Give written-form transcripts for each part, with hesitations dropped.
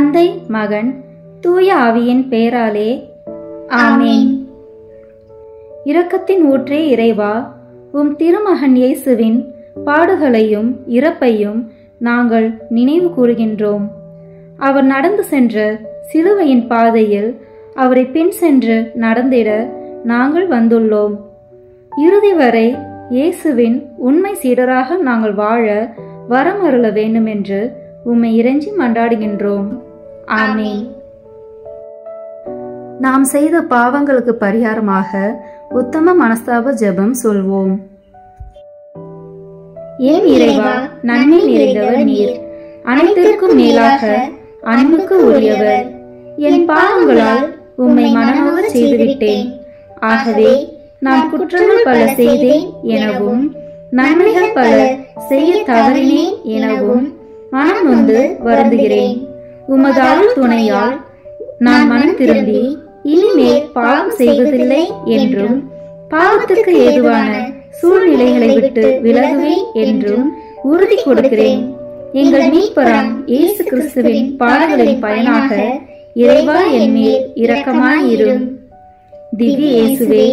தந்தை, மகன், தூய ஆவியின் பெயராலே ஆமென். இரக்கத்தின் ஊற்றே இறைவா, உம் திருமகன் இயேசுவின் பாடுகளையும் இறப்பையும் நாங்கள் நினைவு கூறுகின்றோம். அவர் நடந்து சென்ற சிலுவையின் பாதையில் அவரை பின் சென்று நடந்திட நாங்கள் வந்துள்ளோம். இறுதி வரை இயேசுவின் உண்மை சீடராக நாங்கள் வாழ வரமருள வேண்டும் என்று உம்மை இறைஞ்சி மன்றாடுகின்றோம். ஆமென். நாம் செய்த பாவங்களுக்கு பரிகாரமாக உத்தம மனஸ்தாப ஜெபம் சொல்வோம். ஏன் இறைவா, நன்மை நிறைந்தவர் நீர், அனைத்திற்கும் மேலாக அன்புக்கு உரியவர். என் பாவங்களால் உம்மை மனநோக செய்துவிட்டேன். ஆகவே நான் குற்றங்கள் பல செய்தேன் எனவும் நன்மைகள் பல செய்ய தவறினேன் எனவும் மனம் நொந்து வருந்துகிறேன். உமது அருள் துணையால் நான் மனம் திரும்பி இனிமேல் பாவம் செய்வதில்லை என்றும் பாவத்துக்கு ஏதுவான சூழ்நிலைகளை விட்டு விலகுவேன் என்றும் உறுதி கொடுக்கிறேன். எங்கள் மீட்பராம் இயேசு கிறிஸ்துவின் பாடுகளின் பயனாக இறைவா என் மேல் இரக்கமாயிரும். திவ்ய இயேசுவே,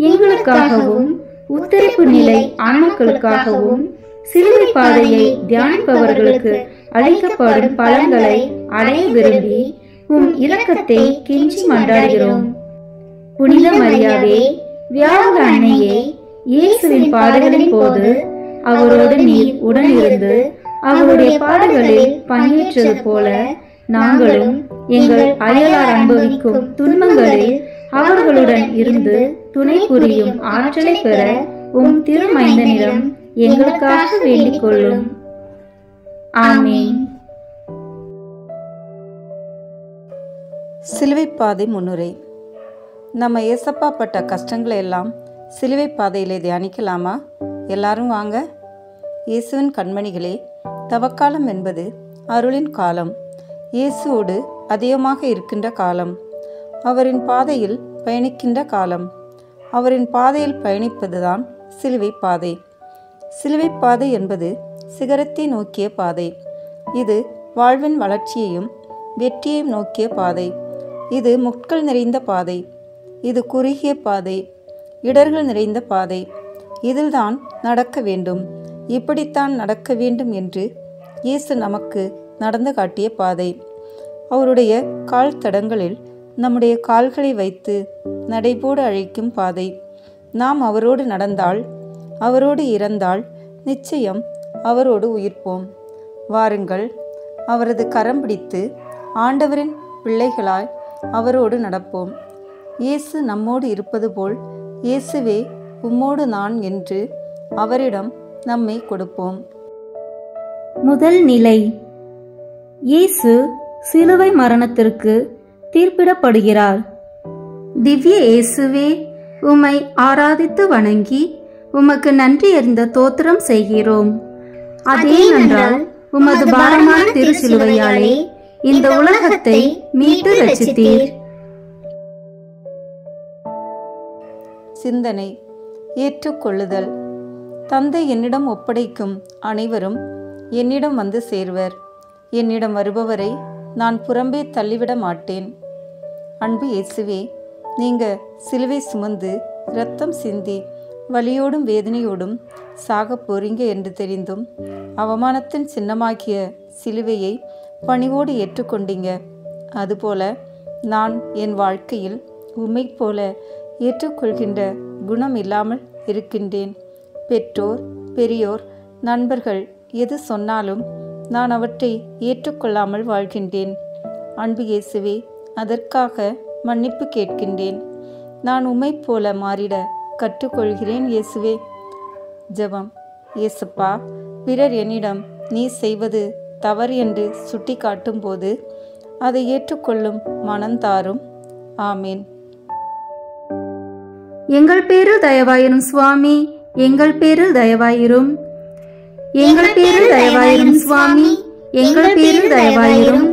எங்களுக்காகவும் உத்தரிப்பு நிலை ஆன்மாக்களுக்காகவும் சிலுவை பாதையை தியானிப்பவர்களுக்கு அளிக்கப்படும் பலன்களை அடைய விரும்பி உம் இரக்கத்தை கெஞ்சி மன்றாடுகிறோம். புனித மரியாவே, வியாழ அன்னையே, இயேசுவின் பாடுகளின் போது அவரோடு நீர் உடன் இருந்து அவருடைய பாடுகளில் பங்கேற்றது போல நாங்களும் எங்கள் அயலார் அனுபவிக்கும் துன்பங்களில் அவர்களுடன் இருந்து துணை புரியும் ஆற்றலை பெற உம் திருமைந்தனிடம் எங்களுக்காக வேண்டிக் கொள்ளும். ஆமென். சிலுவை பாதை முன்னுரை. நம்ம ஏசப்பா பட்ட கஷ்டங்களை எல்லாம் சிலுவை பாதையிலே தியானிக்கலாமா? எல்லாரும் வாங்க. இயேசுவின் கண்மணிகளே, தவக்காலம் என்பது அருளின் காலம். இயேசுவோடு அதிகமாக இருக்கின்ற காலம். அவரின் பாதையில் பயணிக்கின்ற காலம். அவரின் பாதையில் பயணிப்பதுதான் சிலுவை பாதை. சிலுவை பாதை என்பது சிகரத்தை நோக்கிய பாதை. இது வாழ்வின் வளர்ச்சியையும் வெற்றியையும் நோக்கிய பாதை. இது முட்கள் நிறைந்த பாதை. இது குறுகிய பாதை, இடர்கள் நிறைந்த பாதை. இதில்தான் நடக்க வேண்டும், இப்படித்தான் நடக்க வேண்டும் என்று இயேசு நமக்கு நடந்து காட்டிய பாதை. அவருடைய கால் தடங்களில் நம்முடைய கால்களை வைத்து நடைபோடு அழைக்கும் பாதை. நாம் அவரோடு நடந்தால், அவரோடு இறந்தால் நிச்சயம் அவரோடு உயிர்ப்போம். வாருங்கள், அவரது கரம் பிடித்து ஆண்டவரின் பிள்ளைகளாய் அவரோடு நடப்போம். இயேசு நம்மோடு இருப்பது போல் இயேசுவே உம்மோடு நான் என்று அவரிடம் நம்மை கொடுப்போம். முதல் நிலை. இயேசு சிலுவை மரணத்திற்கு தீர்ப்பிடப்படுகிறார். திவ்ய இயேசுவே, உம்மை ஆராதித்து வணங்கி உமக்கு நன்றி அறிந்த தோத்திரம் செய்கிறோம். அதேனென்றால் உமது பாரமான திருச்சிலுவையாலே இந்த உலகத்தை மீட்டு ரட்சித்தீர். சிந்தனை. ஏற்றுக்கொள்ளுதல். தந்தை என்னிடம் ஒப்படைக்கும் அனைவரும் என்னிடம் வந்து சேர்வர். என்னிடம் வருபவரை நான் புறம்பே தள்ளிவிட மாட்டேன். அன்பு இயேசுவே, நீங்க சிலுவை சுமந்து இரத்தம் சிந்தி வலியோடும் வேதனையோடும் சாக போறீங்க என்று தெரிந்தும் அவமானத்தின் சின்னமாக்கிய சிலுவையை பணிவோடு ஏற்றுக்கொண்டீங்க. அதுபோல நான் என் வாழ்க்கையில் உம்மை போல ஏற்றுக்கொள்கின்ற குணம் இல்லாமல் இருக்கின்றேன். பெற்றோர், பெரியோர், நண்பர்கள் எது சொன்னாலும் நான் அவற்றை ஏற்றுக்கொள்ளாமல் வாழ்கின்றேன். அன்பு இயேசுவே, அதற்காக மன்னிப்பு கேட்கின்றேன். நான் உம்மை போல மாறிட கற்றுக்கொள்கிறேன் இயேசுவே. ஜெபம். இயேசுப்பா, பிறர் என்னிடம் நீ செய்வது தவறு என்று சுட்டி காட்டும் போது அதை ஏற்றுக்கொள்ளும் மனந்தாரும். ஆமீன். எங்கள் பேரில் தயவாயிரும் சுவாமி, எங்கள் பேரில் தயவாயிரும். எங்கள் பேரில் தயவாயிரும் சுவாமி, எங்கள் பேரில் தயவாயிரும்.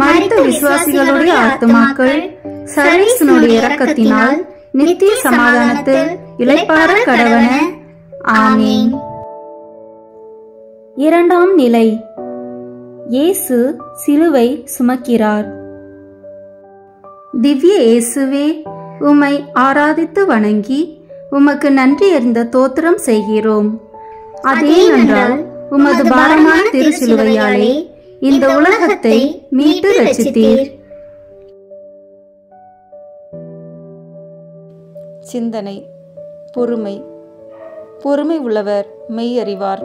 மரித்த விசுவாசிகளுடைய ஆத்துமாக்கள் சர்வேசனுடைய இரக்கத்தினால் நித்திய சமாதானத்தில் இளைப்பாற கடவன. ஆமீன். இரண்டாம் நிலை. இயேசு சிலுவை சுமக்கிறார். திவ்ய இயேசுவே, உம்மை ஆராதித்து வணங்கி உமக்கு நன்றி அறிந்த தோத்திரம் செய்கிறோம். அதேனென்றால் உமது பாரமான திருச்சிலுவையாலே இந்த உலகத்தை மீட்டு ரட்சித்தீர். சிந்தனை. பொறுமை. பொறுமை உள்ளவர் மெய் அறிவார்.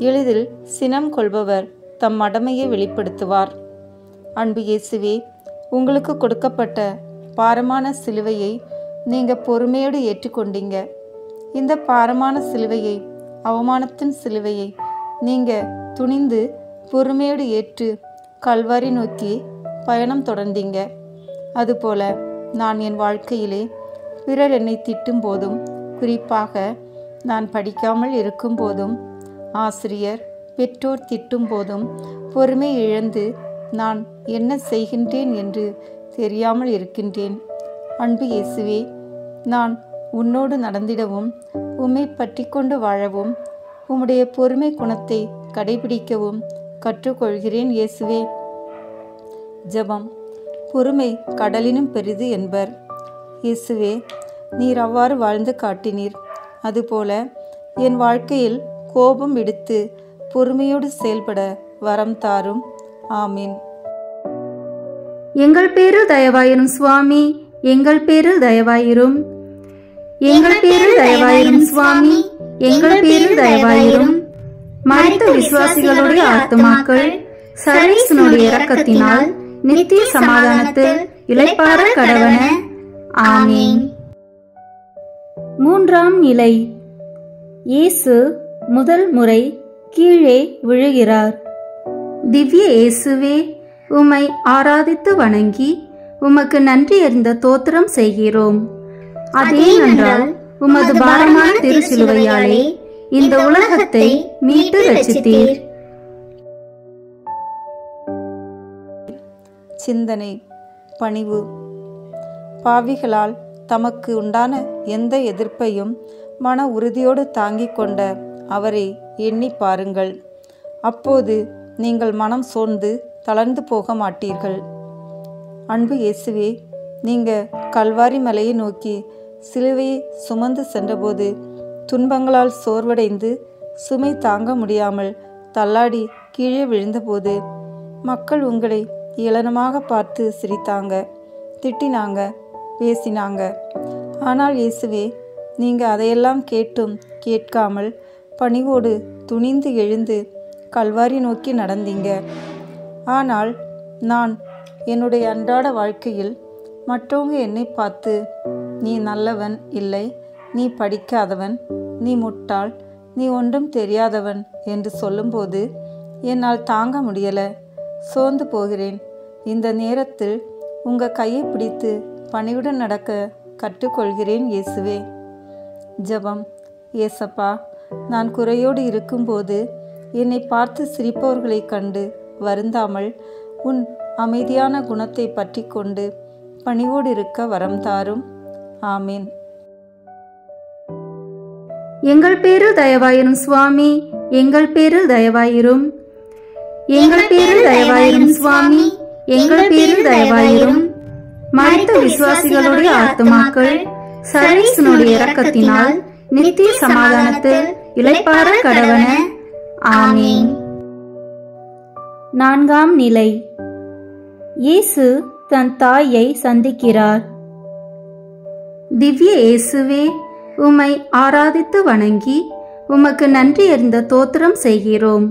எளிதில் சினம் கொள்பவர் தம் மடமையை வெளிப்படுத்துவார். அன்பு இயேசுவே, உங்களுக்கு கொடுக்கப்பட்ட பாரமான சிலுவையை நீங்கள் பொறுமையோடு ஏற்றுக்கொண்டீங்க. இந்த பாரமான சிலுவையை, அவமானத்தின் சிலுவையை நீங்கள் துணிந்து பொறுமையோடு ஏற்று கல்வாரி நோக்கி பயணம் தொடர்ந்தீங்க. அதுபோல நான் என் வாழ்க்கையிலே பிறர் என்னை திட்டும் போதும், குறிப்பாக நான் படிக்காமல் இருக்கும் போதும், ஆசிரியர் பெற்றோர் திட்டும் போதும் பொறுமை இழந்து நான் என்ன செய்கின்றேன் என்று தெரியாமல் இருக்கின்றேன். அன்பு இயேசுவே, நான் உன்னோடு நடந்திடவும் உம்மை பற்றி கொண்டு வாழவும் உம்முடைய பொறுமை குணத்தை கடைபிடிக்கவும் கற்றுக்கொள்கிறேன் இயேசுவே. ஜெபம். பொறுமை கடலினும் பெரிது என்பர். இயேசுவே, நீர் அவ்வாறு வாழ்ந்து காட்டினீர். அதுபோல என் வாழ்க்கையில் கோபம் விடுத்து பொறுமையோடு செயல்பட வரம் தாரும். ஆமீன். எங்கள் பேரில் தயவாயிரும் சுவாமி, எங்கள் பேரில் தயவாயிரும். எங்கள் பேரில் தயவாயிரும் சுவாமி, எங்கள் பேரில் தயவாயிரும். மரித்த விசுவாசிகளுடைய ஆத்துமாக்கள் சர்வேசனுடைய இரக்கத்தினால் நித்திய சமாதானத்தில் இளைப்பாற கடவன. ஆமீன். மூன்றாம் நிலை. இயேசு முதல் முறை கீழே விழுகிறார். திவ்ய இயேசுவே, உம்மை ஆராதித்து வணங்கி உமக்கு நன்றி அறிந்த தோத்திரம் செய்கிறோம். அதேனென்றால் உமது பாரமான திருச்சிலுவையாலே இந்த உலகத்தை மீட்டு ரட்சித்தீர். சிந்தனை. பணிவு. பாவிகளால் தமக்கு உண்டான எந்த எதிர்ப்பையும் மன உறுதியோடு தாங்கிக் கொண்ட அவரை எண்ணி பாருங்கள். அப்போது நீங்கள் மனம் சோர்ந்து தளர்ந்து போக மாட்டீர்கள். அன்பு இயேசுவே, நீங்கள் கல்வாரி மலையை நோக்கி சிலுவையை சுமந்து சென்றபோது துன்பங்களால் சோர்வடைந்து சுமை தாங்க முடியாமல் தள்ளாடி கீழே விழுந்தபோது மக்கள் உங்களை ஏளனமாக பார்த்து சிரித்தாங்க, திட்டினாங்க, பேசினாங்க. ஆனால் இயேசுவே, நீங்கள் அதையெல்லாம் கேட்டும் கேட்காமல் பணிவோடு துணிந்து எழுந்து கல்வாரி நோக்கி நடந்தீங்க. ஆனால் நான் என்னுடைய அன்றாட வாழ்க்கையில் மற்றவங்க என்னை பார்த்து நீ நல்லவன் இல்லை, நீ படிக்காதவன், நீ முட்டாள், நீ ஒன்றும் தெரியாதவன் என்று சொல்லும்போது என்னால் தாங்க முடியலை, சோர்ந்து போகிறேன். இந்த நேரத்தில் உங்கள் கையை பிடித்து பணிவுடன் நடக்க கற்றுக்கொள்கிறேன் இயேசுவே. ஜெபம். ஏசப்பா, நான் குறையோடு இருக்கும்போது என்னை பார்த்து சிரிப்பவர்களை கண்டு வருந்தாமல் உன் அமைதியான குணத்தை பற்றி கொண்டு பணிவோடு இருக்க வரம் தாரும். ஆமீன். எங்கள் பேரில் தயவாயிரும் சுவாமி, எங்கள் பேரில் தயவாயிரும். எங்கள் பேரில் தயவாயிரும் சுவாமி, எங்கள் பேரில் தயவாயிரும். மரித்த விசுவாசிகளுடைய ஆத்துமாக்கள் சர்வேசனுடைய இரக்கத்தினால் நித்திய சமாதானத்தில் இளைப்பாற கடவன. ஆமீன். நான்காம் நிலை. இயேசு தன் தாயை சந்திக்கிறார். திவ்ய இயேசுவே, உம்மை ஆராதித்து வணங்கி உமக்கு நன்றி அறிந்த தோத்திரம் செய்கிறோம்.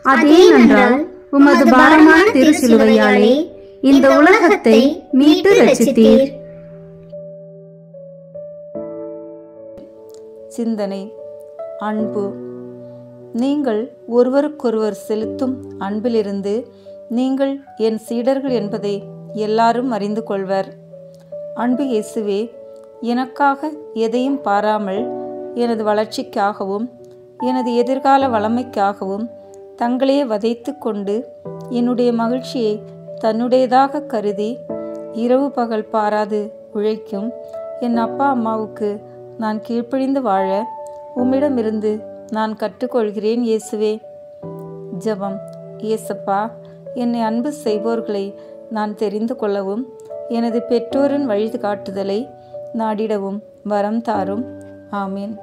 அதேனென்றால் உமது பாரமான திருச்சிலுவையாலே இந்த உலகத்தை மீட்டு ரட்சித்தீர். சிந்தனை. அன்பு. நீங்கள் ஒருவருக்கொருவர் செலுத்தும் அன்பிலிருந்து நீங்கள் என் சீடர்கள் என்பதை எல்லாரும் அறிந்து கொள்வர். அன்பு இயேசுவே, எனக்காக எதையும் பாராமல் எனது வளர்ச்சிக்காகவும் எனது எதிர்கால வளமைக்காகவும் தங்களையே வதைத்து கொண்டு என்னுடைய மகிழ்ச்சியை தன்னுடையதாக கருதி இரவு பகல் பாராது உழைக்கும் என் அப்பா அம்மாவுக்கு நான் கீழ்ப்படிந்து வாழ உம்மிடமிருந்து நான் கற்றுக்கொள்கிறேன் இயேசுவே. ஜெபம். இயேசப்பா, என்னை அன்பு செய்வோர்களை நான் தெரிந்து கொள்ளவும் எனது பெற்றோரின் வழிகாட்டுதலை நாடிடவும் வரம் தாரும். ஆமீன்.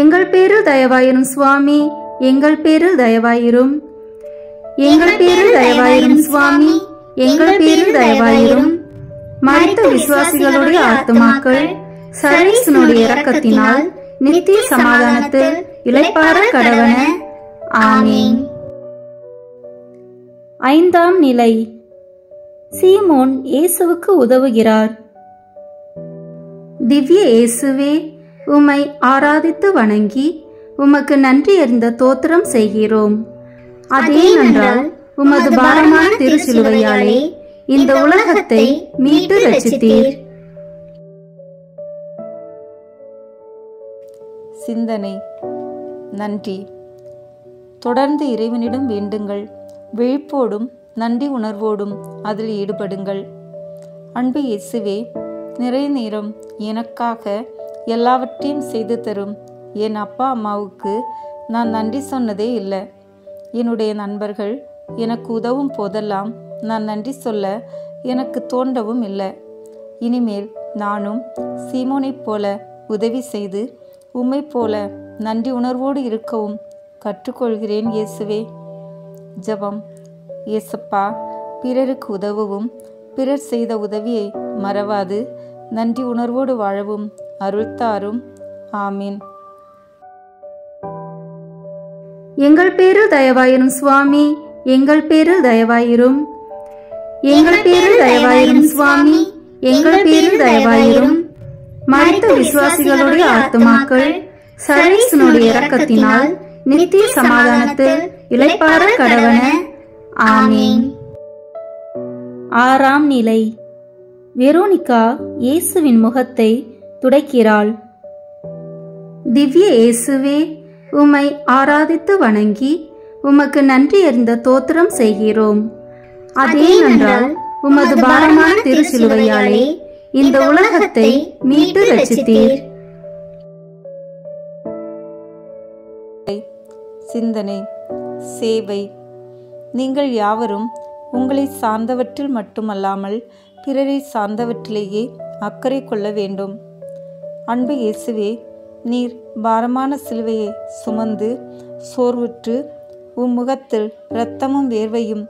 எங்கள் பேரில் தயவாயிரும் சுவாமி, எங்கள் பேரில் தயவாயிரும். எங்கள் பேரில் தயவாயிரும் சுவாமி, எங்கள் பேரில் தயவாயிரும். மரித்த விசுவாசிகளுடைய ஆத்துமாக்கள் சர்வேசனுடைய இரக்கத்தினால் நித்திய சமாதானத்தில் இளைப்பாற கடவன. ஆமீன். ஐந்தாம் நிலை. சீமோன் இயேசுவுக்கு உதவுகிறார். திவ்ய இயேசுவே, உம்மை ஆராதித்து வணங்கி உமக்கு நன்றி அறிந்த தோத்திரம் செய்கிறோம். அதேனென்றால் உமது பாரமான திருச்சிலுவையாலே இந்த உலகத்தை மீட்டு ரட்சித்தீர். சிந்தனை. நன்றி. தொடர்ந்து இறைவனிடம் வேண்டுங்கள். விழிப்போடும் நன்றி உணர்வோடும் அதில் ஈடுபடுங்கள். அன்பு இயேசுவே, நிறைய நேரம் எனக்காக எல்லாவற்றையும் செய்து தரும் என் அப்பா அம்மாவுக்கு நான் நன்றி சொன்னதே இல்லை. என்னுடைய நண்பர்கள் எனக்கு உதவும் போதெல்லாம் நான் நன்றி சொல்ல எனக்கு தோன்றவும் இல்லை. இனிமேல் நானும் சீமோனைப் போல உதவி செய்து உம்மை போல நன்றி உணர்வோடு இருக்கவும் கற்றுக்கொள்கிறேன் இயேசுவே. ஜெபம். இயேசப்பா, பிறருக்கு உதவவும் பிறர் செய்த உதவியை மறவாது நன்றி உணர்வோடு வாழவும் அருள் தாரும். ஆமீன். எங்கள் பேரில் தயவாயிரும் சுவாமி, எங்கள் பேரில் தயவாயிரும். எங்கள் பேரில் தயவாயிரும் சுவாமி, எங்கள் பேரில் தயவாயிரும். மரித்த விசுவாசிகளுடைய ஆத்துமாக்கள் சர்வேசனுடைய இரக்கத்தினால் நித்திய சமாதானத்தில் இளைப்பாற கடவன. ஆமீன். ஆறாம் நிலை. வெரோனிகா இயேசுவின் முகத்தை துடைக்கிறாள். திவ்ய இயேசுவே, உம்மை ஆராதித்து வணங்கி உமக்கு நன்றி அறிந்த தோத்திரம் செய்கிறோம். அதேனென்றால் உமது பாரமான திருச்சிலுவையாலே இந்த உலகத்தை மீட்டு ரட்சித்தீர். சிந்தனை. சேவை. நீங்கள் யாவரும் உங்களை சார்ந்தவற்றில் மட்டுமல்லாமல் பிறரை சார்ந்தவற்றிலேயே அக்கறை கொள்ள வேண்டும். அன்பு இயேசுவே, நீர் பாரமான சிலுவையை சுமந்து சோர்வுற்று முகத்தில் இரத்தமும் வேர்வையும்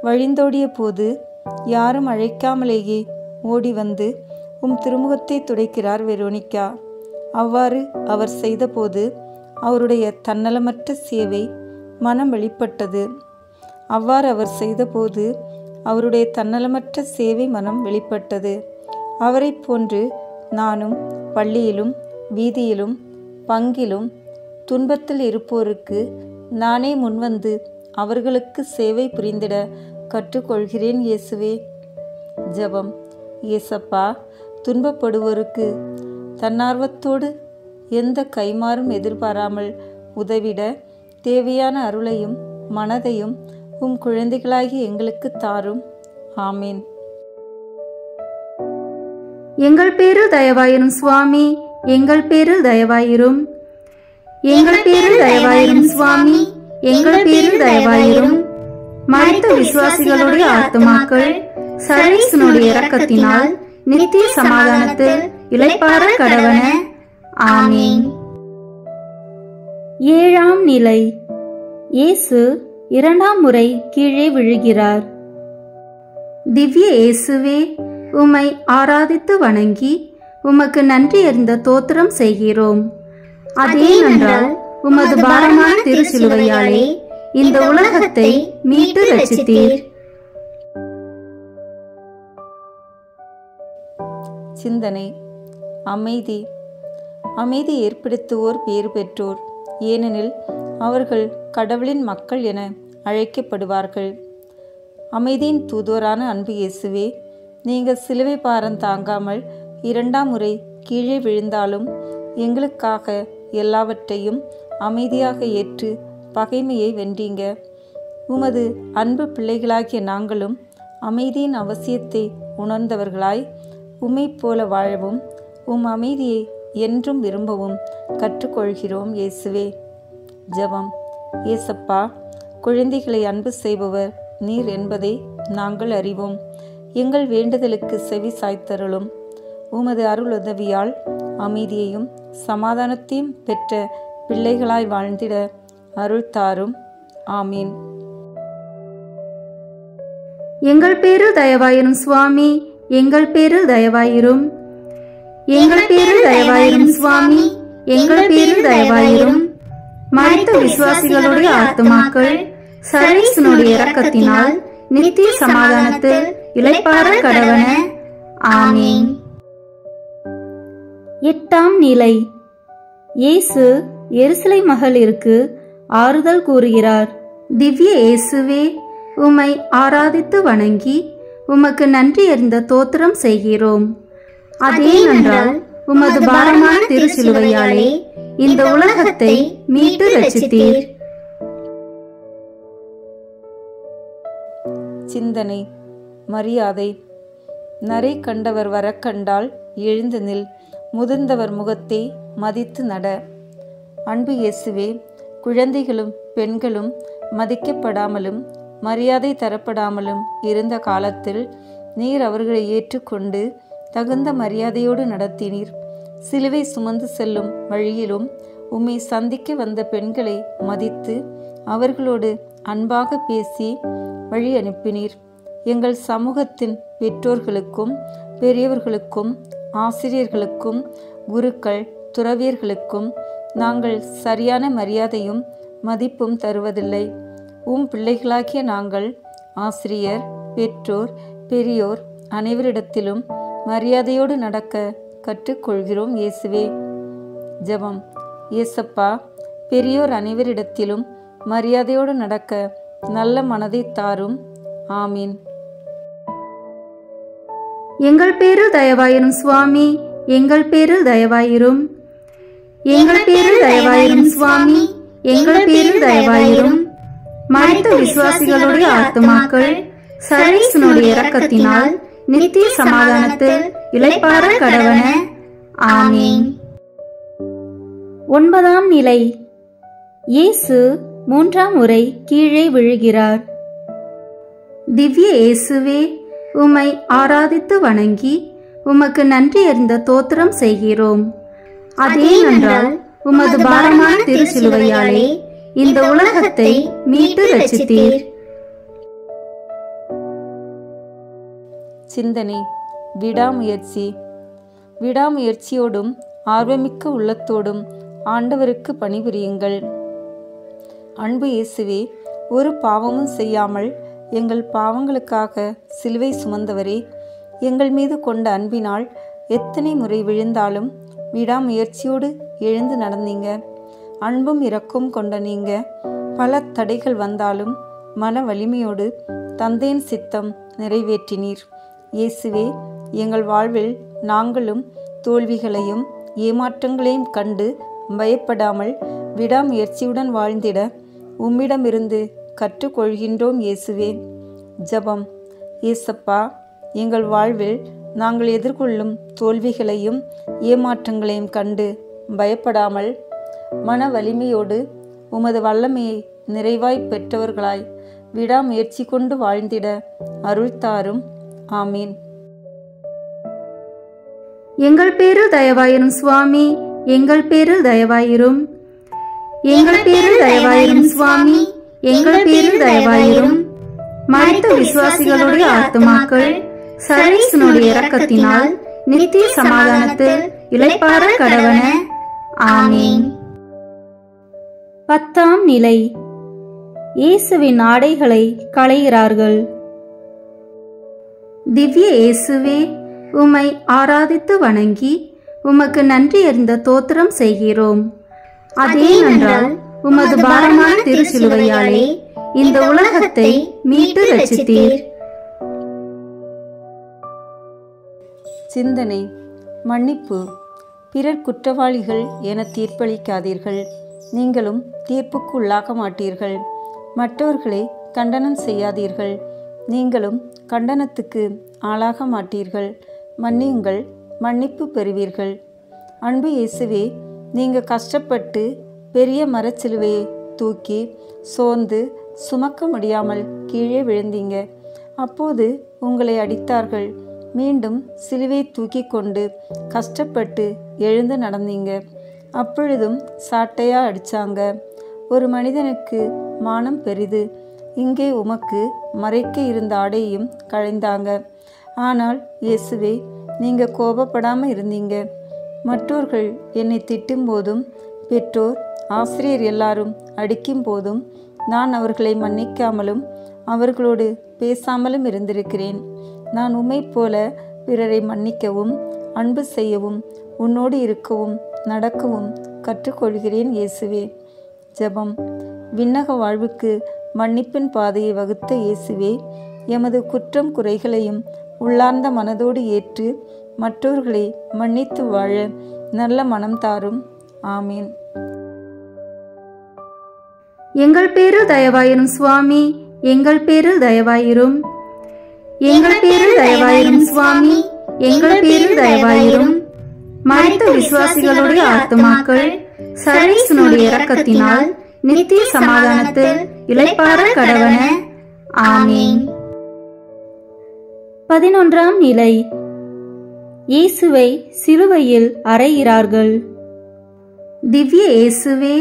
வழிந்தோடிய போது யாரும் அழைக்காமலேயே ஓடி வந்து திருமுகத்தை துடைக்கிறார் வெரோனிகா. அவ்வாறு அவர் செய்தபோது அவருடைய தன்னலமற்ற சேவை மனம் வெளிப்பட்டது. அவரை போன்று நானும் பள்ளியிலும் வீதியிலும் பங்கிலும் துன்பத்தில் இருப்போருக்கு நானே முன்வந்து அவர்களுக்கு சேவை புரிந்திட கற்றுக்கொள்கிறேன் இயேசுவே. ஜெபம். இயேசப்பா, துன்பப்படுவோருக்கு தன்னார்வத்தோடு எந்த கைமாறும் எதிர்பாராமல் உதவிட தேவையான அருளையும் மனதையும் குழந்தைகளாகி எங்களுக்கு தாரும். ஆமீன். எங்கள் பேரில் தயவாயிரும் சுவாமி, எங்கள் பேரில் தயவாயிரும். எங்கள் பேரில் தயவாயிரும் சுவாமி, எங்கள் பேரில் தயவாயிரும். மரித்த விசுவாசிகளுடைய ஆத்துமாக்கள் சர்வேசனுடைய இரக்கத்தினால் நித்திய சமாதானத்தில் இளைப்பாற கடவன. ஆமீன். ஏழாம் நிலை. இயேசு இரண்டாம் முறை கீழே விழுகிறார். திவ்ய இயேசுவே, உம்மை ஆராதித்து வணங்கி உமக்கு நன்றி அறிந்த தோத்திரம் செய்கிறோம். அதேனென்றால் உமது பாரமான திருச்சிலுவையாலே இந்த உலகத்தை மீட்டு ரட்சித்தீர். சிந்தனை. அமைதி. அமைதி ஏற்படுத்துவோர் பேறு பெற்றோர், ஏனெனில் அவர்கள் கடவுளின் மக்கள் என அழைக்கப்படுவார்கள். அமைதியின் தூதுவரான அன்பு இயேசுவே, நீங்கள் சிலுவை பாரம் தாங்காமல் இரண்டாம் முறை கீழே விழுந்தாலும் எங்களுக்காக எல்லாவற்றையும் அமைதியாக ஏற்று பகைமையை வென்றீங்க. உமது அன்பு பிள்ளைகளாகிய நாங்களும் அமைதியின் அவசியத்தை உணர்ந்தவர்களாய் உம்மை போல வாழவும் அமைதியை என்றும் விரும்பவும் கற்றுக்கொள்கிறோம் இயேசுவே. ஜெபம். ஏசப்பா, குழந்தைகளை அன்பு செய்பவர் நீர் என்பதை நாங்கள் அறிவோம். எங்கள் வேண்டுதலுக்கு செவி சாய்த்தருளும். உமது அருள் உதவியால் அமைதியையும் சமாதானத்தையும் பெற்ற பிள்ளைகளாய் வாழ்ந்திட அருள் தாரும். ஆமீன். எங்கள் பேரில் தயவாயிரும் சுவாமி, எங்கள் பேரில் தயவாயிரும். எங்கள் பேரில் தயவாயிரும் சுவாமி, எங்கள் பேரில் தயவாயிரும். மரித்த விசுவாசிகளுடைய ஆத்துமாக்கள் சர்வேசனுடைய இரக்கத்தினால் நித்திய சமாதானத்தில் இளைப்பாற கடவன. ஆமீன். 8ஆம் நிலை. இயேசு எருசலேம் மகளிருக்கு ஆறுதல் கூறுகிறார். திவ்ய இயேசுவே, உம்மை ஆராதித்து வணங்கி உமக்கு நன்றி அறிந்த தோத்திரம் செய்கிறோம். அதேனென்றால் உமது பாரமான திருச்சிலுவையாலே இந்த உலகத்தை மீட்டு ரட்சித்தீர். சிந்தனை. மரியாதை. நரை கண்டவர் வர கண்டால் எழுந்து நில், முதிர்ந்தவர் முகத்தை மதித்து நட. அன்பு இயேசுவே, குழந்தைகளும் பெண்களும் மதிக்கப்படாமலும் மரியாதை தரப்படாமலும் இருந்த காலத்தில் நீர் அவர்களை ஏற்றுக்கொண்டு தகுந்த மரியாதையோடு நடத்தினீர். சிலுவை சுமந்து செல்லும் வழியிலும் உம்மை சந்திக்க வந்த பெண்களை மதித்து அவர்களோடு அன்பாக பேசி வழி அனுப்பினீர். எங்கள் சமூகத்தின் பெற்றோர்களுக்கும் பெரியவர்களுக்கும் ஆசிரியர்களுக்கும் குருக்கள் துறவியர்களுக்கும் நாங்கள் சரியான மரியாதையும் மதிப்பும் தருவதில்லை. பிள்ளைகளாகிய நாங்கள் ஆசிரியர், பெற்றோர், பெரியோர் அனைவரிடத்திலும் மரியாதையோடு நடக்க கற்றுக்கொள்கிறோம் இயேசுவே. ஜெபம். ஏசப்பா, பெரியோர் அனைவரிடத்திலும் மரியாதையோடு நடக்க நல்ல மனதை தாரும். ஆமீன். எங்கள் பேரில் தயவாயிரும் சுவாமி, எங்கள் பேரில் தயவாயிரும். எங்கள் பேரில் தயவாயிரும் சுவாமி, எங்கள் பேரில் தயவாயிரும். மரித்த விசுவாசிகளுடைய ஆத்துமாக்கள் சர்வேசனுடைய இரக்கத்தினால் நித்திய சமாதானத்தில் இளைப்பாற கடவன. ஆமீன். 9ஆம் நிலை. இயேசு 3ஆம் முறை கீழே விழுகிறார். திவ்ய இயேசுவே, உம்மை ஆராதித்து வணங்கி உமக்கு நன்றி அறிந்த தோத்திரம் செய்கிறோம். அதேனென்றால் உமது பாரமான திருச்சிலுவையாலே இந்த உலகத்தை மீட்டு ரட்சித்தீர். சிந்தனை. விடாமுயற்சி. விடாமுயற்சியோடும் ஆர்வமிக்க உள்ளத்தோடும் ஆண்டவருக்கு பணிபுரியுங்கள். அன்பு இயேசுவே, ஒரு பாவமும் செய்யாமல் எங்கள் பாவங்களுக்காக சிலுவை சுமந்தவரே, எங்கள் மீது கொண்ட அன்பினால் எத்தனை முறை விழுந்தாலும் விடாமுயற்சியோடு எழுந்து நடந்தீங்க. அன்பும் இரக்கம் கொண்ட நீங்க பல தடைகள் வந்தாலும் மன வலிமையோடு தந்தையின் சித்தம் நிறைவேற்றினீர். இயேசுவே, எங்கள் வாழ்வில் நாங்களும் தோல்விகளையும் ஏமாற்றங்களையும் கண்டு பயப்படாமல் விடாமுயற்சியுடன் வாழ்ந்திட உம்மிடமிருந்து கற்றுக்கொள்கின்றோம் இயேசுவே. ஜெபம். ஏசப்பா, எங்கள் வாழ்வில் நாங்கள் எதிர்கொள்ளும் தோல்விகளையும் ஏமாற்றங்களையும் கண்டு பயப்படாமல் மன வலிமையோடு உமது வல்லமையை நிறைவாய் பெற்றவர்களாய் விடாமுயற்சி கொண்டு வாழ்ந்திட அருள் தாரும். ஆமீன். எங்கள் பேரில் தயவாயிரும் சுவாமி, எங்கள் பேரில் தயவாயிரும். எங்கள் பேரில் தயவாயிரும் சுவாமி, எங்கள் பேரில் தயவாயிரும். மரித்த விசுவாசிகளுடைய ஆத்துமாக்கள் சர்வேசனுடைய இரக்கத்தினால் நித்திய சமாதானத்தில் இளைப்பாற கடவன. ஆமீன். 10ஆம் நிலை. இயேசுவின் ஆடைகளை களைகிறார்கள். திவ்ய இயேசுவே, உம்மை ஆராதித்து வணங்கி உமக்கு நன்றி அறிந்த தோத்திரம் செய்கிறோம். அதேனென்றால் உமது பாரமான திருச்சிலுவையாலே இந்த உலகத்தை மீட்டு ரட்சித்தீர். சிந்தனை. மன்னிப்பு. பிறர் குற்றவாளிகள் என தீர்ப்பளிக்காதீர்கள், நீங்களும் தீர்ப்புக்கு உள்ளாக மாட்டீர்கள். மற்றவர்களை கண்டனம் செய்யாதீர்கள், நீங்களும் கண்டனத்துக்கு ஆளாக மாட்டீர்கள். மன்னியுங்கள், மன்னிப்பு பெறுவீர்கள். அன்பு இயேசுவே, நீங்கள் கஷ்டப்பட்டு பெரிய மரச்சிலுவையை தூக்கி சோர்ந்து சுமக்க முடியாமல் கீழே விழுந்தீங்க. அப்போது உங்களை அடித்தார்கள். மீண்டும் சிலுவை தூக்கி கொண்டு கஷ்டப்பட்டு எழுந்து நடந்தீங்க. அப்பொழுதும் சாட்டையா அடித்தாங்க. ஒரு மனிதனுக்கு மானம் பெரிது. இங்கே உமக்கு மறைக்க இருந்த ஆடையையும் களைந்தாங்க. ஆனால் இயேசுவே, நீங்கள் கோபப்படாமல் இருந்தீங்க. மற்றவர்கள் என்னை திட்டும் போதும் பெற்றோர் ஆசிரியர் எல்லாரும் அடிக்கும் போதும் நான் அவர்களை மன்னிக்காமலும் அவர்களோடு பேசாமலும் இருந்திருக்கிறேன். நான் உம்மை போல பிறரை மன்னிக்கவும் அன்பு செய்யவும் உன்னோடு இருக்கவும் நடக்கவும் கற்றுக்கொள்கிறேன் இயேசுவே. ஜெபம். விண்ணக வாழ்வுக்கு மன்னிப்பின் பாதையை வகுத்த இயேசுவே, எமது குற்றம் குறைகளையும் உள்ளார்ந்த மனதோடு ஏற்று மற்றவர்களை மன்னித்து வாழ நல்ல மனம் தாரும். ஆமீன். எங்கள் பேரில் தயவாயிரும் சுவாமி, எங்கள் பேரில் தயவாயிரும். எங்கள் பேரில் தயவாயிரும் சுவாமி, எங்கள் பேரில் தயவாயிரும். மரித்த விசுவாசிகளுடைய ஆத்துமாக்கள் சர்வேசனுடைய இரக்கத்தினால் நித்திய சமாதானத்தில் இளைப்பாற கடவன. ஆமீன். 11ஆம் நிலை. இயேசுவை சிலுவையில் அறைகிறார்கள். திவ்ய இயேசுவே,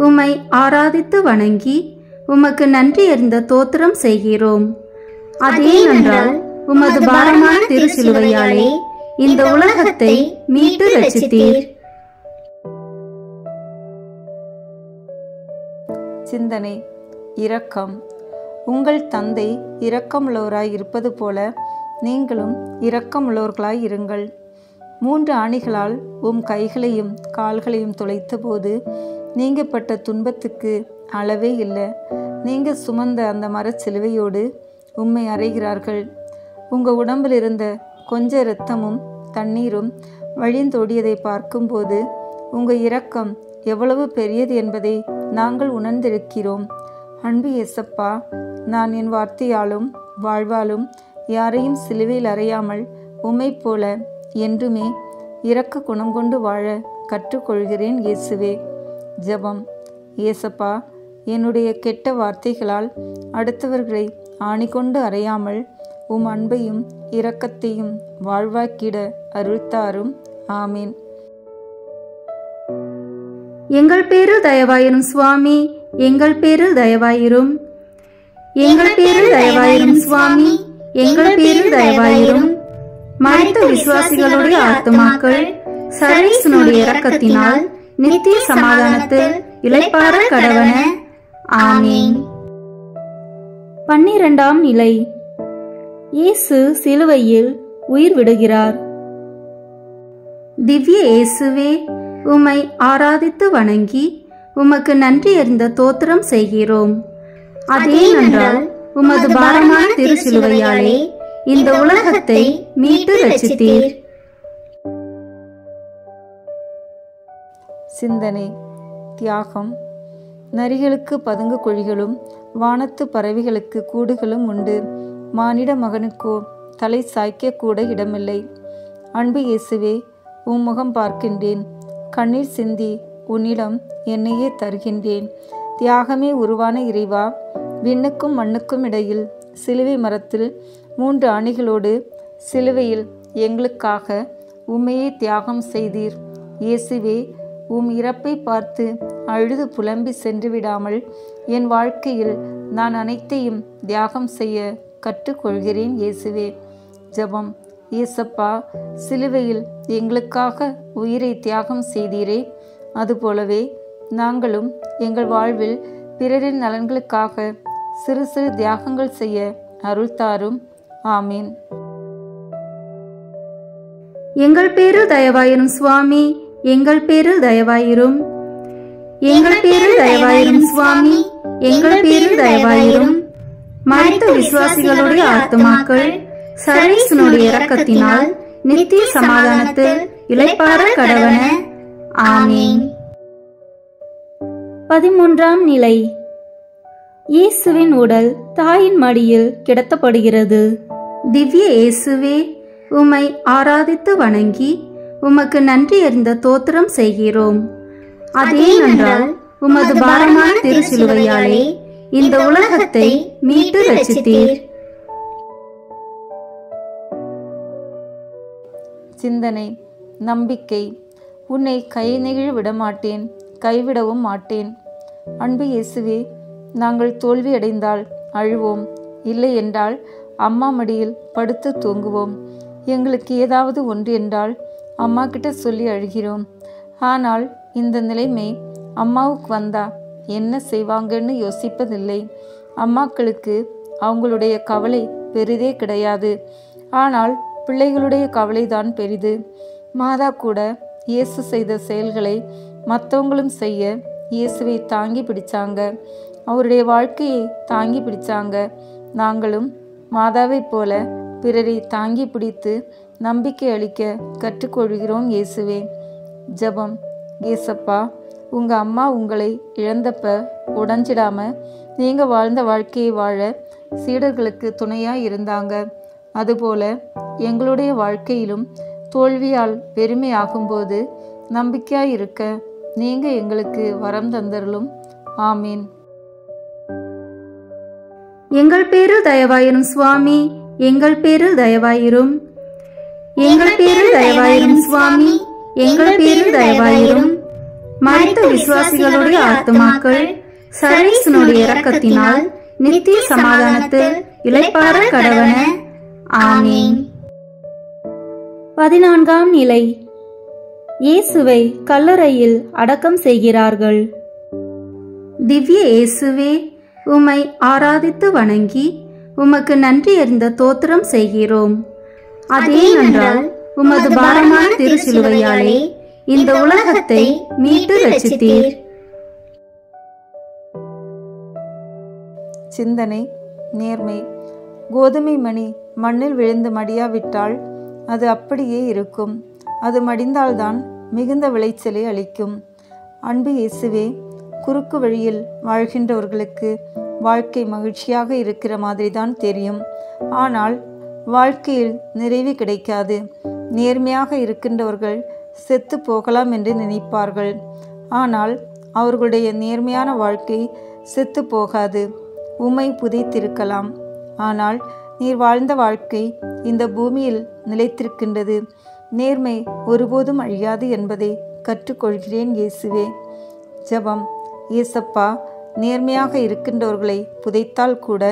உம்மை ஆராதித்து வணங்கி உமக்கு நன்றி அறிந்த தோத்திரம் செய்கிறோம். அதேனென்றால் உமது பாரமான திருச்சிலுவையாலே இந்த உலகத்தை மீட்டு ரட்சித்தீர். சிந்தனை. இரக்கம். உங்கள் தந்தை இரக்கமுள்ளவராய் இருப்பது போல நீங்களும் இரக்கமுள்ளவர்களாய் இருங்கள். 3 ஆணிகளால் உம் கைகளையும் கால்களையும் துளைத்த போது நீங்கப்பட்ட துன்பத்துக்கு அளவே இல்லை. நீங்கள் சுமந்த அந்த மரச்சிலுவையோடு உம்மை அறைகிறார்கள். உங்கள் உடம்பில் இருந்த கொஞ்ச இரத்தமும் தண்ணீரும் வழிந்தோடியதை பார்க்கும்போது உங்கள் இரக்கம் எவ்வளவு பெரியது என்பதை நாங்கள் உணர்ந்திருக்கிறோம். அன்பு இயேசப்பா, நான் என் வார்த்தையாலும் வாழ்வாலும் யாரையும் சிலுவையில் அறையாமல் உம்மை போல என்றுமே இரக்க குணம் கொண்டு வாழ கற்றுக்கொள்கிறேன் இயேசுவே. ஜெபம். இயேசப்பா, என்னுடைய கெட்ட வார்த்தைகளால் அடுத்தவர்களை ஆணிகொண்டு அறையாமல் உம் அன்பையும் இரக்கத்தையும் வாழ்வாக்கிட அருள்தாரும். ஆமீன். எங்கள் பேரில் தயவாயிரும் சுவாமி, எங்கள் பேரில் தயவாயிரும். எங்கள் பேரில் தயவாயிரும் சுவாமி, எங்கள் பேரில் தயவாயிரும். மரித்த விசுவாசிகளுடைய ஆத்துமாக்கள் சர்வேசனுடைய இரக்கத்தினால் நித்திய சமாதானத்தில் இளைப்பாற கடவன. ஆமீன். 12ஆம் நிலை. இயேசு சிலுவையில் உயிர் விடுகிறார். திவ்ய இயேசுவே, உம்மை ஆராதித்து வணங்கி உமக்கு நன்றி அறிந்த தோத்திரம் செய்கிறோம். அதேனென்றால் உமது பாரமான திருச்சிலுவையாலே இந்த உலகத்தை மீட்டு ரட்சித்தீர். சிந்தனை. தியாகம். நரிகளுக்கு பதுங்கு குழிகளும் வானத்து பறவைகளுக்கு கூடுகளும் உண்டு, மானிட மகனுக்கோ தலை சாய்க்க கூட இடமில்லை. அன்பு இயேசுவே, உம் முகம் பார்க்கின்றேன். கண்ணீர் சிந்தி உன்னிடம் என்னையே தருகின்றேன். தியாகமே உருவான இறைவா, விண்ணுக்கும் மண்ணுக்கும் இடையில் சிலுவை மரத்தில் 3 ஆணிகளோடு சிலுவையில் எங்களுக்காக உம்மையே தியாகம் செய்தீர். இயேசுவே, உம் இறப்பை பார்த்து அழுது புலம்பி சென்று விடாமல் என் வாழ்க்கையில் நான் அனைத்தையும் தியாகம் செய்ய கற்றுக்கொள்கிறேன் இயேசுவே. ஜெபம். இயேசப்பா, சிலுவையில் எங்களுக்காக உயிரை தியாகம் செய்தீரே, அதுபோலவே நாங்களும் எங்கள் வாழ்வில் பிறரின் நலன்களுக்காக சிறு சிறு தியாகங்கள் செய்ய அருள்தாரும். ஆமீன். எங்கள் பேரில் தயவாயிரும் சுவாமி, எங்கள் பேரில் தயவாயிரும். எங்கள் பேரில் தயவாயிரும் சுவாமி, எங்கள் பேரில் தயவாயிரும். மரித்த விசுவாசிகளுடைய ஆத்துமாக்கள் சர்வேசனுடைய இரக்கத்தினால் நித்திய சமாதானத்தில் இளைப்பாற கடவன. ஆமீன். 13ஆம் நிலை. இயேசுவின் உடல் தாயின் மடியில் கிடத்தப்படுகிறது. திவ்ய இயேசுவே, உம்மை ஆராதித்து வணங்கி உமக்கு நன்றி அறிந்த தோத்திரம் செய்கிறோம். அதேனென்றால் உமது பாரமான திருச்சிலுவையாலே இந்த உலகத்தை மீட்டு ரட்சித்தீர். சிந்தனை. நம்பிக்கை. உன்னை கை நெகிழ விடமாட்டேன், கைவிடவும் மாட்டேன். அன்பு இயேசுவே, நாங்கள் தோல்வியடைந்தால் அழுவோம், இல்லை என்றால் அம்மா மடியில் படுத்து தூங்குவோம். எங்களுக்கு ஏதாவது ஒன்று என்றால் அம்மா கிட்ட சொல்லி அழுகிறோம். ஆனால் இந்த நிலைமை அம்மாவுக்கு வந்தா என்ன செய்வாங்கன்னு யோசிப்பதில்லை. அம்மாக்களுக்கு அவங்களுடைய கவலை பெரிதே கிடையாது. ஆனால் பிள்ளைகளுடைய கவலைதான் பெரிது. மாதா கூட இயேசு செய்த செயல்களை மற்றவங்களும் செய்ய இயேசுவை தாங்கி பிடிச்சாங்க. அவருடைய வாழ்க்கையை தாங்கி பிடிச்சாங்க. நாங்களும் மாதாவைப் போல பிறரை தாங்கி பிடித்து நம்பிக்கை அளிக்க கற்றுக்கொள்கிறோம் இயேசுவே. ஜெபம். ஏசப்பா, உங்கள் அம்மா உங்களை இழந்தப்ப உடைஞ்சிடாம நீங்கள் வாழ்ந்த வாழ்க்கையை வாழ சீடர்களுக்கு துணையாக இருந்தாங்க. அதுபோல எங்களுடைய வாழ்க்கையிலும் தோல்வியால் பெருமையாகும்போது நம்பிக்கையாக இருக்க நீங்கள் எங்களுக்கு வரம் தந்தருளும். ஆமீன். எங்கள் பேரில் தயவாயிரும் சுவாமி, எங்கள் பேரில் தயவாயிரும். எங்கள் பேரில் தயவாயிரும் சுவாமி, எங்கள் பேரில் தயவாயிரும். மரித்த விசுவாசிகளுடைய ஆத்துமாக்கள் சர்வேசனுடைய இரக்கத்தினால் நித்திய சமாதானத்தில் இளைப்பாற கடவன. ஆமீன். 14ஆம் நிலை. இயேசுவை கல்லறையில் அடக்கம் செய்கிறார்கள். திவ்ய இயேசுவே, உம்மை ஆராதித்து வணங்கி உமக்கு நன்றி அறிந்த தோத்திரம் செய்கிறோம். அதேனென்றால் உமது பாரமான திருச்சிலுவையாலே இந்த உலகத்தை மீட்டு ரட்சித்தீர். சிந்தனை. நேர்மை. கோதுமை மணி மண்ணில் விழுந்து மடியாவிட்டால் அது அப்படியே இருக்கும். அது மடிந்தால்தான் மிகுந்த விளைச்சலை அளிக்கும். அன்பு இயேசுவே, குறுக்கு வழியில் வாழ்கின்றவர்களுக்கு வாழ்க்கை மகிழ்ச்சியாக இருக்கிற மாதிரி தான் தெரியும். ஆனால் வாழ்க்கையில் நிறைவு கிடைக்காது. நேர்மையாக இருக்கின்றவர்கள் செத்து போகலாம் என்று நினைப்பார்கள். ஆனால் அவர்களுடைய நேர்மையான வாழ்க்கை செத்து போகாது, உம்மை புதைத்திருக்கலாம். ஆனால் நீர் வாழ்ந்த வாழ்க்கை இந்த பூமியில் நிலைத்திருக்கின்றது. நேர்மை ஒருபோதும் அழியாது என்பதை கற்றுக்கொள்கிறேன் இயேசுவே. ஜெபம். இயேசப்பா, நேர்மையாக இருக்கின்றவர்களை புதைத்தால் கூட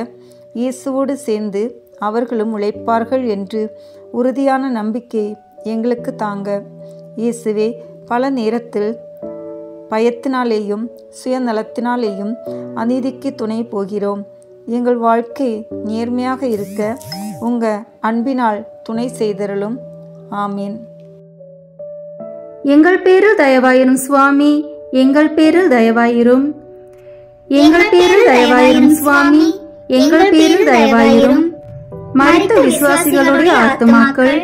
இயேசுவோடு சேர்ந்து அவர்களும் உழைப்பார்கள் என்று உறுதியான நம்பிக்கை எங்களுக்கு தாங்க. இயேசுவே, பல நேரத்தில் பயத்தினாலேயும் சுயநலத்தினாலேயும் அநீதிக்கு துணை போகிறோம். எங்கள் வாழ்க்கை நேர்மையாக இருக்க உங்கள் அன்பினால் துணை செய்தருளும். ஆமீன். எங்கள் பேரில் தயவாயிரும் சுவாமி, எங்கள் பேரில் தயவாயிரும். எங்கள் பேரில் தயவாயிரும் சுவாமி, எங்கள் பேரில் தயவாயிரும். மரித்த விசுவாசிகளுடைய ஆத்துமாக்கள்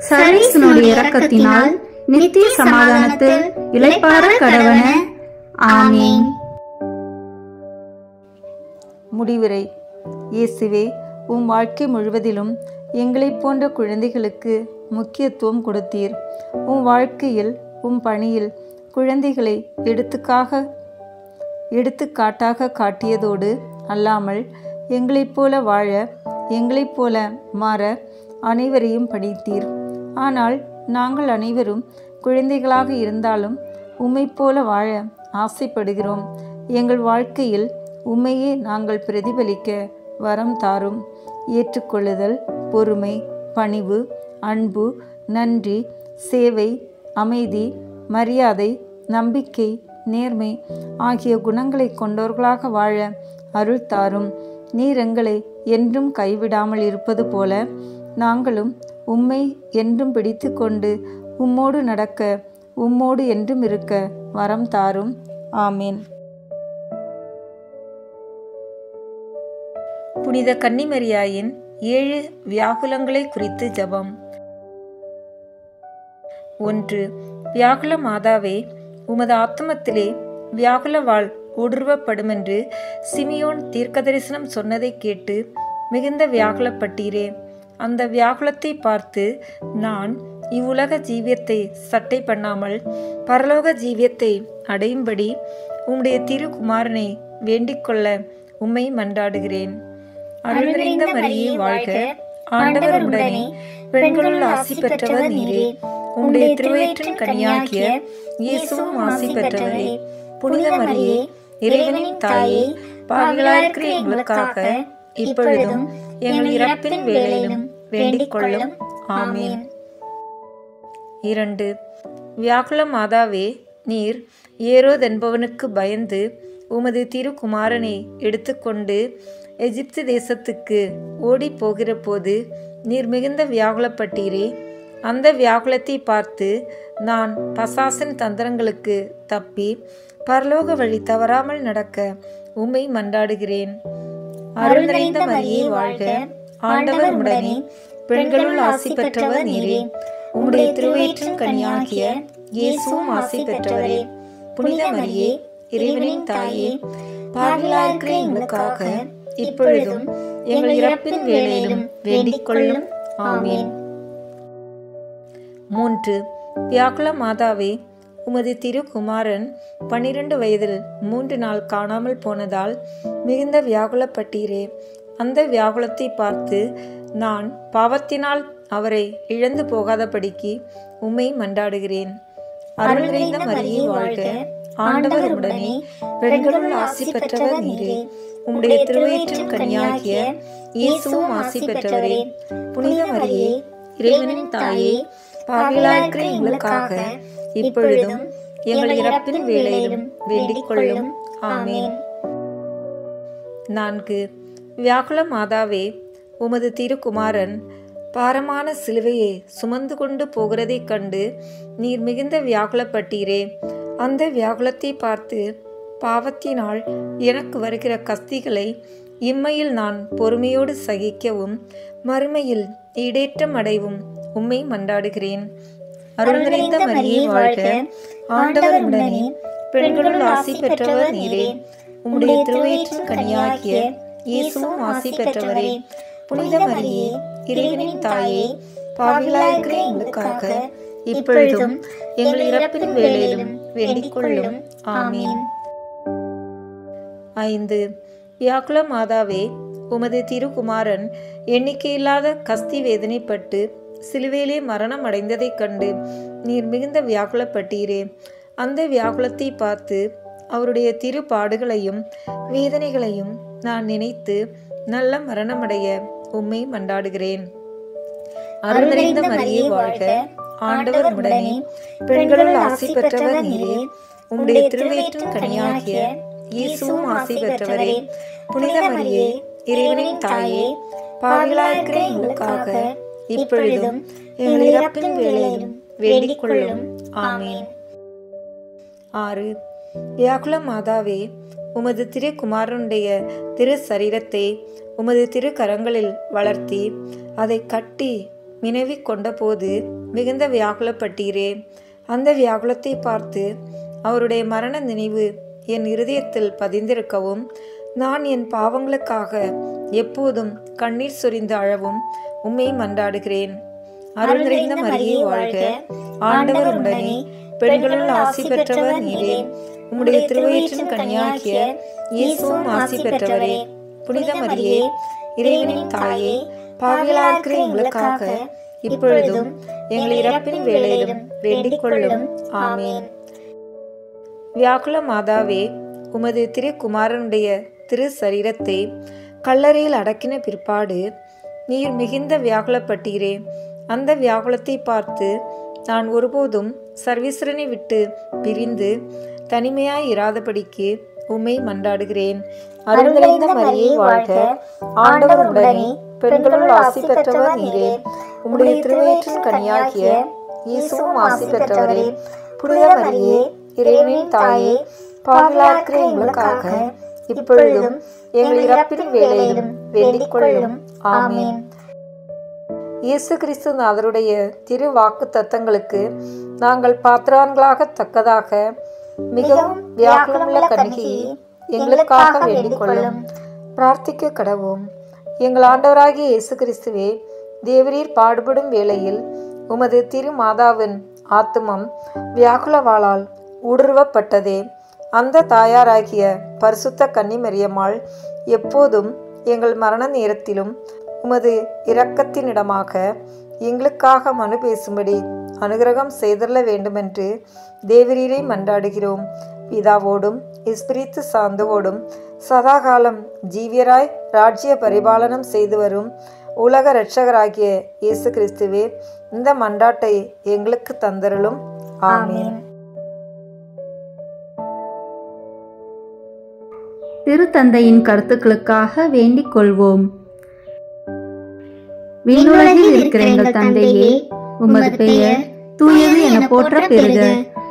சர்வேசனுடைய இரக்கத்தினால் நித்திய சமாதானத்தில் இளைப்பாற கடவன. ஆமீன். முடிவுரை. இயேசுவே, உம் வாழ்க்கை முழுவதிலும் எங்களைப் போன்ற குழந்தைகளுக்கு முக்கியத்துவம் கொடுத்தீர். உம் வாழ்க்கையில் உம் பணியில் குழந்தைகளை எடுத்துக்காட்டாக காட்டியதோடு அல்லாமல் எங்களைப் போல வாழ, எங்களைப் போல மாற அனைவரையும் படித்தீர். ஆனால் நாங்கள் அனைவரும் குழந்தைகளாக இருந்தாலும் உம்மைப் போல வாழ ஆசைப்படுகிறோம். எங்கள் வாழ்க்கையில் உம்மையே நாங்கள் பிரதிபலிக்க வரம் தாரும். ஏற்றுக்கொள்ளுதல், பொறுமை, பணிவு, அன்பு, நன்றி, சேவை, அமைதி, மரியாதை, நம்பிக்கை, நேர்மை ஆகிய குணங்களை கொண்டவர்களாக வாழ அருள் தாரும். நீர் எங்களை என்றும் கைவிடாமல் இருப்பது போல நாங்களும் உம்மை என்றும் பிடித்து கொண்டு உம்மோடு நடக்க, உம்மோடு என்றும் இருக்க வரம் தாரும். ஆமீன். புனித கன்னிமரியாயின் 7 வியாகுலங்களை குறித்து ஜெபம். 1. வியாகுல மாதாவே, உமது ஆத்துமத்திலே வியாகுல வாழ் ஊடுருவப்படுமென்று சிமியோன் தீர்க்கதரிசனம் சொன்னதை கேட்டு மிகுந்த வியாகுலப்பட்டீரே. அந்த வியாகுலத்தை பார்த்து நான் இவ்வுலக ஜீவியத்தை சட்டை பண்ணாமல் பரலோக ஜீவியத்தை அடையும்படி உம்முடைய திருக்குமாரனை வேண்டிக் கொள்ள உம்மை மன்றாடுகிறேன். அருள் நிறைந்த மரியே வாழ்க, ஆண்டவர் உடனே, பெண்களுள் ஆசி பெற்றவர் நீரே. உம்முடைய திருவயிற்றின் கனியாகிய இயேசுவும் ஆசி பெற்றவரே. புனித மரியே, இறைவனின் தாயே, பாவிகளாயிருக்கிற எங்களுக்காக இப்பொழுதும் எங்கள் இறப்பின் வேளையிலும் வேண்டிக் கொள்ளும். ஆமீன். 2. வியாகுல மாதாவே, நீர் ஏரோது என்பவனுக்கு பயந்து உமது திருக்குமாரனை எடுத்துக்கொண்டு எகிப்து தேசத்துக்கு ஓடி போகிற போது நீர் மிகுந்த வியாகுலப்பட்டீரே. அந்த வியாகுலத்தை பார்த்து நான் பசாசின் தந்திரங்களுக்கு தப்பி பரலோக வழி தவறாமல் நடக்க உம்மை மன்றாடுகிறேன். அருள் நிறைந்த மரியே வாழ்க, ஆண்டவர் உடனே, பெண்களுள் ஆசி பெற்றவர் நீரே. உம்முடைய திருவயிற்றின் கனியாகிய இயேசுவும் ஆசி பெற்றவரே. புனித மரியே, இறைவனின் தாயே, பாவிகளாயிருக்கிற எங்களுக்காக இப்பொழுதும் எங்கள் இறப்பின் வேளையிலும் வேண்டிக் கொள்ளும். ஆமீன். 3. வியாகுல மாதாவே, உமது திருக்குமாரன் 12 வயதில் 3 நாள் காணாமல் போனதால் மிகுந்த வியாகுலப்பட்டீரே. அந்த வியாகுலத்தை பார்த்து நான் பாவத்தினால் அவரை இழந்து போகாதபடிக்கு உம்மை மன்றாடுகிறேன். அருள் நிறைந்த மரியே வாழ்க, ஆண்டவர் உடனே, பெண்களுள் ஆசி பெற்றவர் நீரே. உம்முடைய திருவயிற்றின் கனியாகிய இயேசுவும் ஆசி பெற்றவரே. புனித மரியே, இறைவனின் தாயே, பாவிகளாயிருக்கிற எங்களுக்காக இப்பொழுதும் எங்கள் இறப்பின் வேளையிலும் வேண்டிக் கொள்ளும். ஆமீன். 4. வியாகுல மாதாவே, உமது திருக்குமாரன் பாரமான சிலுவையை சுமந்து கொண்டு போகிறதைக் கண்டு நீர் மிகுந்த வியாகுலப்பட்டீரே. அந்த வியாகுலத்தை பார்த்து பாவத்தினால் எனக்கு வருகிற கஸ்திகளை இம்மையில் நான் பொறுமையோடு சகிக்கவும் மறுமையில் ஈடேற்றம் அடைவும் உம்மை மன்றாடுகிறேன். அருள் நிறைந்த மரியே வாழ்க, ஆண்டவர் உடனே, பெண்களுள் ஆசி பெற்றவர் நீரே. உம்முடைய திருவயிற்றின் கனியாகிய இயேசுவும் ஆசி பெற்றவரே. புனித மரியே, இறைவனின் தாயே, பாவிகளாயிருக்கிற எங்களுக்காக இப்பொழுதும் எங்கள் இறப்பின் வேளையிலும் வேண்டிக் கொள்ளும். ஆமீன். 5. வியாகுல மாதாவே, உமது திருக்குமாரன் எண்ணிக்கையில்லாத கஸ்தி வேதனைப்பட்டு சிலுவையிலே மரணம் அடைந்ததைக் கண்டு நீர் மிகுந்த வியாகுலப்பட்டீரே. அந்த வியாகுலத்தை பார்த்து அவருடைய திருப்பாடுகளையும் வேதனைகளையும் நான் நினைத்து நல்ல மரணமடைய உம்மை மன்றாடுகிறேன். அருள் நிறைந்த மரியே வாழ்க, ஆண்டவர் உடனே, பெண்களுள் ஆசி பெற்றவர் நீரே. உம்முடைய திருவயிற்றின் கனியாகிய இயேசுவும் ஆசி பெற்றவரே. புனித மரியே, இறைவனின் தாயே, பாவிகளாயிருக்கிற எங்களுக்காக இப்பொழுதும் எங்கள் இறப்பின் வேளையிலும் வேண்டிக் கொள்ளும். ஆமீன். 6. வியாகுல மாதாவே, உமது திருக்குமாரனுடைய திரு சரீரத்தை உமது திருக்கரங்களில் வளர்த்தி அதை கட்டி மினவி கொண்டபோது மிகுந்த வியாகுலப்பட்டீரே. அந்த வியாகுலத்தை பார்த்து அவருடைய மரண நினைவு என் இருதயத்தில் பதிந்திருக்கவும் நான் என் பாவங்களுக்காக எப்போதும் கண்ணீர் சொரிந்து அழவும் உம்மை மன்றாடுகிறேன். அருள் நிறைந்த மரியே வாழ்க, ஆண்டவர் உடனே, பெண்களுள் ஆசி பெற்றவர் நீரே. உம்முடைய திருவயிற்றின் கனியாகிய இயேசுவும் ஆசி பெற்றவரே. புனித மரியே, இறைவனின் தாயே, பாவிகளாயிருக்கிற எங்களுக்காக இப்பொழுதும் எங்கள் இறப்பின் வேளையிலும் வேண்டிக் கொள்ளும். ஆமீன். வியாகுல மாதாவே, உமது திருக்குமாரனுடைய திரு சரீரத்தை கல்லறையில் அடக்கின பிற்பாடு நீர் மிகுந்த வியாகுலப்பட்டீரே. அந்த வியாகுலத்தை பார்த்து நான் ஒருபோதும் சர்வேஸ்வரனை விட்டு பிரிந்து தனிமையாய் இராதபடிக்கு உம்மை மன்றாடுகிறேன். அருள் நிறைந்த மரியே வாழ்க, ஆண்டவர் உடனே, பெண்களுள் ஆசி பெற்றவர் நீரே. உம்முடைய திருவயிற்றின் கனியாகிய இயேசுவும் ஆசி பெற்றவரே. புனித மரியே, இறைவனின் தாயே, பாவிகளாயிருக்கிற எங்களுக்காக இப்பொழுதும் எங்கள் இறப்பின் வேளையிலும் வேண்டிக் கொள்ளும். ஆமீன். இயேசு கிறிஸ்து நாதருடைய திரு வாக்கு தத்தங்களுக்கு நாங்கள் பாத்திரவான்களாக தக்கதாக மிகவும் வியாகுலமுள்ள கன்னிகையை எங்களுக்காக வேண்டிக் கொள்ளும். பிரார்த்திக்க கடவோம். எங்கள் ஆண்டவராகிய இயேசு கிறிஸ்துவே, தேவரீர் பாடுபடும் வேளையில் உமது திரு மாதாவின் ஆத்துமம் வியாகுலவாளால் ஊடுருவப்பட்டதே. அந்த தாயாராகிய பரிசுத்த கன்னிமரியம்மாள் எப்போதும் எங்கள் மரண நேரத்திலும் உமது இரக்கத்தினிடமாக எங்களுக்காக மனு பேசும்படி அனுகிரகம் செய்தள்ள வேண்டுமென்று தேவரீரை மன்றாடுகிறோம். பிதாவோடும் இஸ்பிரித்து சாந்தவோடும் சதாகாலம் ஜீவியராய் ராஜ்ய பரிபாலனம் செய்து வரும் உலக இரட்சகராகிய இயேசு கிறிஸ்துவே, இந்த மன்றாட்டை எங்களுக்கு தந்தருளும். ஆமென். திருத்தந்தையின் கருத்துக்களுக்காக வேண்டிக் கொள்வோம். விண்ணுலகில் இருக்கிற எங்கள் தந்தையே, உமது பெயர் தூயது என போற்ற பெறுக.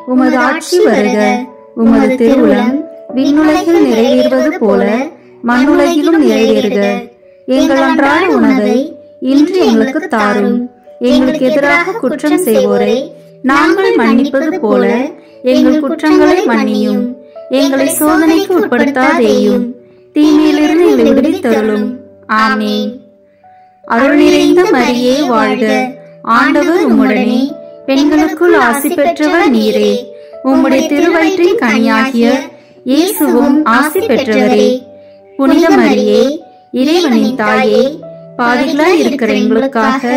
உமது ஆட்சி வருக. உமது திருவுளம் விண்ணுலகில் நிறைவேறுவது போல மண்ணுலகிலும் நிறைவேறுக. எங்கள் அன்றாட உணவை இன்று எங்களுக்கு தாரும். எங்களுக்கு எதிராக குற்றம் செய்வோரை நாங்கள் மன்னிப்பது போல எங்கள் குற்றங்களை மன்னியும். எங்களை சோதனைக்கு உட்படுத்தாதேயும், தீமையிலிருந்து எங்களை விடுவித்தருளும். ஆமென். அருள் நிறைந்த மரியே வாழ்க. ஆண்டவர் உம்முடனே, பெண்களுக்குள் ஆசி பெற்றவர் நீரே. உம்முடைய திருவயிற்றின் கனியாகிய இயேசுவும் ஆசி பெற்றவரே. புனித மரியே, இறைவனின் தாயே, பாவிகளாய் இருக்கிற எங்களுக்காக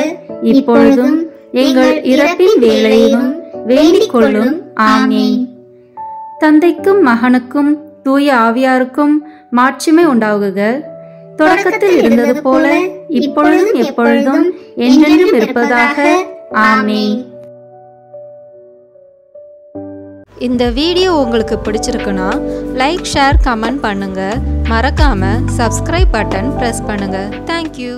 இப்பொழுதும் எங்கள் இறப்பின் வேளையிலும் வேண்டிக் கொள்ளும். ஆமென். தந்தைக்கும் மகனுக்கும் தூய ஆவியாருக்கும் மாட்சிமை உண்டாகுக. தொடக்கத்தில் இருந்தது போல இப்பொழுதும் எப்பொழுதும் என்றென்றும் இருப்பதாக. ஆமென். இந்த வீடியோ உங்களுக்கு பிடிச்சிருக்குன்னா லைக், ஷேர், கமெண்ட் பண்ணுங்க. மறக்காம சப்ஸ்கிரைப் பட்டன் பிரஸ் பண்ணுங்க. தேங்க்யூ.